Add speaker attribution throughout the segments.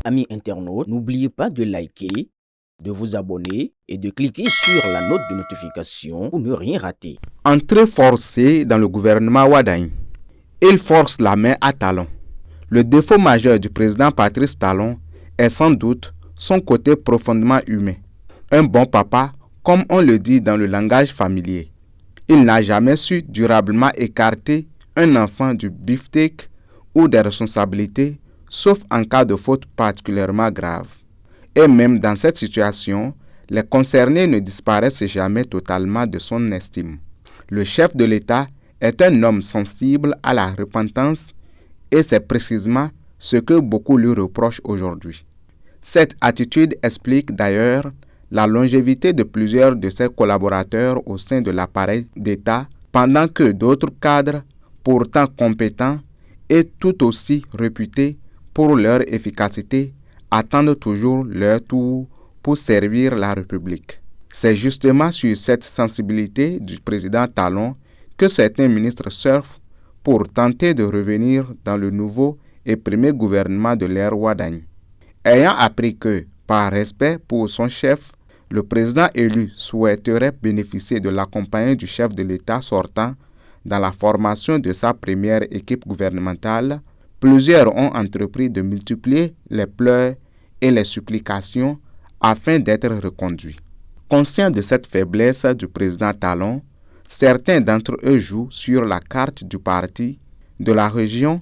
Speaker 1: Amis internautes, n'oubliez pas de liker, de vous abonner et de cliquer sur la note de notification pour ne rien rater.
Speaker 2: Entrée forcée dans le gouvernement Wadagne. Il force la main à Talon. Le défaut majeur du président Patrice Talon est sans doute son côté profondément humain. Un bon papa, comme on le dit dans le langage familier. Il n'a jamais su durablement écarter un enfant du beefsteak ou des responsabilités, sauf en cas de faute particulièrement grave. Et même dans cette situation, les concernés ne disparaissent jamais totalement de son estime. Le chef de l'État est un homme sensible à la repentance et c'est précisément ce que beaucoup lui reprochent aujourd'hui. Cette attitude explique d'ailleurs la longévité de plusieurs de ses collaborateurs au sein de l'appareil d'État, pendant que d'autres cadres, pourtant compétents et tout aussi réputés pour leur efficacité, attendent toujours leur tour pour servir la République. C'est justement sur cette sensibilité du président Talon que certains ministres surfent pour tenter de revenir dans le nouveau et premier gouvernement de l'ère Wadagne. Ayant appris que, par respect pour son chef, le président élu souhaiterait bénéficier de la compagnie du chef de l'État sortant dans la formation de sa première équipe gouvernementale, plusieurs ont entrepris de multiplier les pleurs et les supplications afin d'être reconduits. Conscients de cette faiblesse du président Talon, certains d'entre eux jouent sur la carte du parti de la région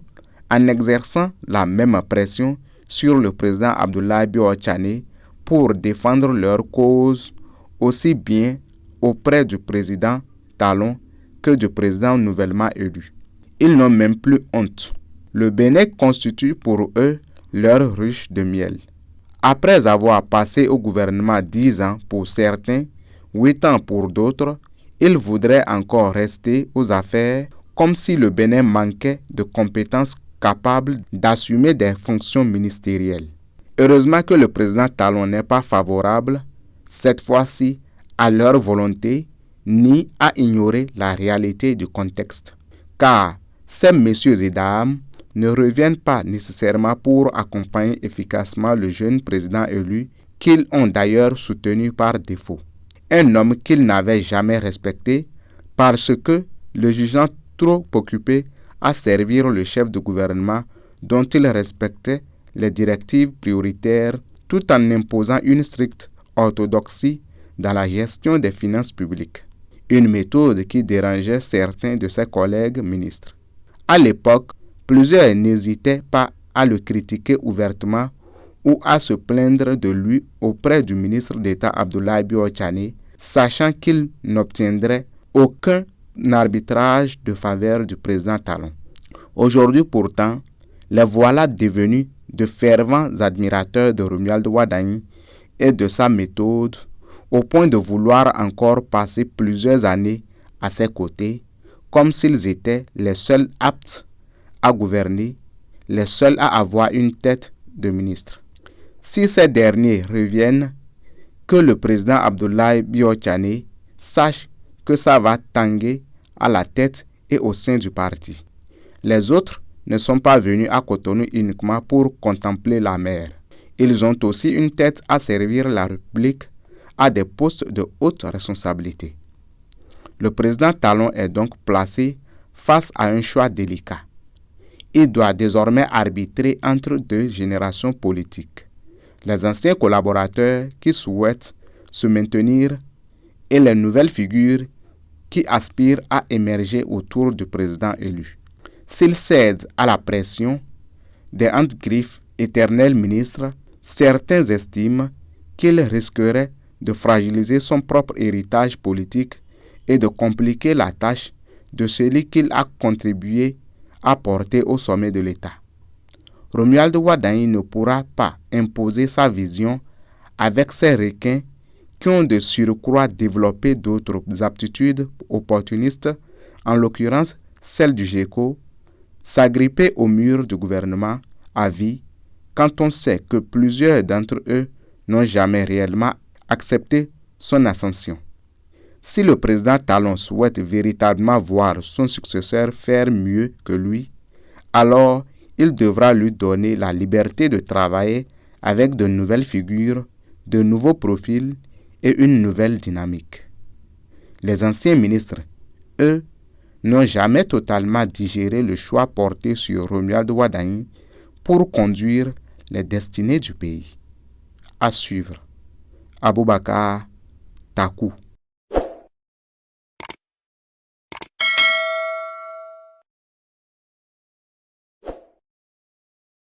Speaker 2: en exerçant la même pression sur le président Abdoulaye Biotchane pour défendre leur cause aussi bien auprès du président Talon que du président nouvellement élu. Ils n'ont même plus honte. Le Bénin constitue pour eux leur ruche de miel. Après avoir passé au gouvernement 10 ans pour certains, 8 ans pour d'autres, ils voudraient encore rester aux affaires comme si le Bénin manquait de compétences capables d'assumer des fonctions ministérielles. Heureusement que le président Talon n'est pas favorable, cette fois-ci, à leur volonté, ni à ignorer la réalité du contexte. Car ces messieurs et dames ne reviennent pas nécessairement pour accompagner efficacement le jeune président élu qu'ils ont d'ailleurs soutenu par défaut. Un homme qu'ils n'avaient jamais respecté parce que, le jugeant trop occupé à servir le chef de gouvernement dont il respectait les directives prioritaires tout en imposant une stricte orthodoxie dans la gestion des finances publiques. Une méthode qui dérangeait certains de ses collègues ministres. À l'époque, plusieurs n'hésitaient pas à le critiquer ouvertement ou à se plaindre de lui auprès du ministre d'État Abdoulaye Biotchane, sachant qu'il n'obtiendrait aucun arbitrage de faveur du président Talon. Aujourd'hui pourtant, les voilà devenus de fervents admirateurs de Romuald Wadagne et de sa méthode, au point de vouloir encore passer plusieurs années à ses côtés, comme s'ils étaient les seuls aptes à gouverner, les seuls à avoir une tête de ministre. Si ces derniers reviennent, que le président Abdoulaye Biotchane sache que ça va tanguer à la tête et au sein du parti. Les autres ne sont pas venus à Cotonou uniquement pour contempler la mer. Ils ont aussi une tête à servir la République à des postes de haute responsabilité. Le président Talon est donc placé face à un choix délicat. Il doit désormais arbitrer entre deux générations politiques. Les anciens collaborateurs qui souhaitent se maintenir et les nouvelles figures qui aspirent à émerger autour du président élu. S'il cède à la pression des handgriffes éternels ministres, certains estiment qu'il risquerait de fragiliser son propre héritage politique et de compliquer la tâche de celui qu'il a contribué à porter au sommet de l'État. Romuald Wadagne ne pourra pas imposer sa vision avec ces requins qui ont de surcroît développé d'autres aptitudes opportunistes, en l'occurrence celle du GECO, s'agripper au mur du gouvernement à vie quand on sait que plusieurs d'entre eux n'ont jamais réellement accepté son ascension. Si le président Talon souhaite véritablement voir son successeur faire mieux que lui, alors il devra lui donner la liberté de travailler avec de nouvelles figures, de nouveaux profils et une nouvelle dynamique. Les anciens ministres, eux, n'ont jamais totalement digéré le choix porté sur Romuald Wardani pour conduire les destinées du pays. À suivre. Aboubakar Takou.